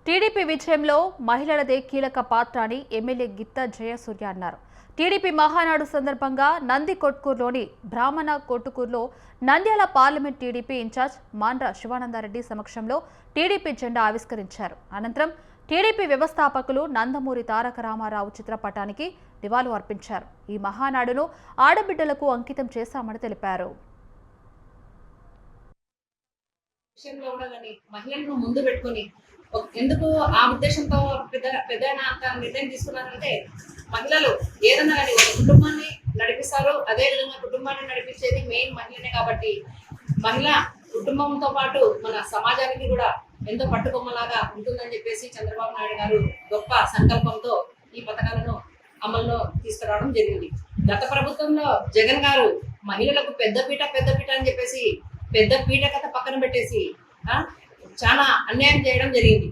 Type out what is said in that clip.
TDP విజయంలో మహిళలదే కీలక పాత్ర అని ఎమ్మెల్యే గిత్తా జయసూర్య అన్నారు. టీడీపీ మహానాడు సందర్భంగా నందికొట్కూరులోని బ్రాహ్మణ కొట్టుకూరులో Nandyal parliament TDP in-charge Mandra Sivananda Reddy సమక్షంలో టీడీపీ జెండా ఆవిష్కరించారు. అనంతరం టీడీపీ వ్యవస్థాపకులు నందమూరి తారక రామారావు చిత్రపటానికి నివాళులు అర్పించారు. ఈ మహానాడును ఆడబిడ్డలకు అంకితం చేశామని తెలిపారు. మహిళలను ముందు పెట్టుకుని ఎందుకు ఆ ఉద్దేశంతో పెద్ద నిర్ణయం తీసుకున్నారంటే, మహిళలు ఏదన్నా కానీ ఒక కుటుంబాన్ని నడిపిస్తారు. అదే విధంగా కుటుంబాన్ని నడిపించేది మెయిన్ మహిళనే కాబట్టి మహిళ కుటుంబంతో పాటు మన సమాజానికి కూడా ఎంతో పట్టుకొమ్మలాగా ఉంటుందని చెప్పేసి చంద్రబాబు నాయుడు గారు గొప్ప సంకల్పంతో ఈ పథకాలను అమల్లో తీసుకురావడం జరిగింది. గత ప్రభుత్వంలో జగన్ గారు మహిళలకు పెద్దపీట అని చెప్పేసి పెద్ద పీట కథ పక్కన పెట్టేసి చాలా అన్యాయం చేయడం జరిగింది.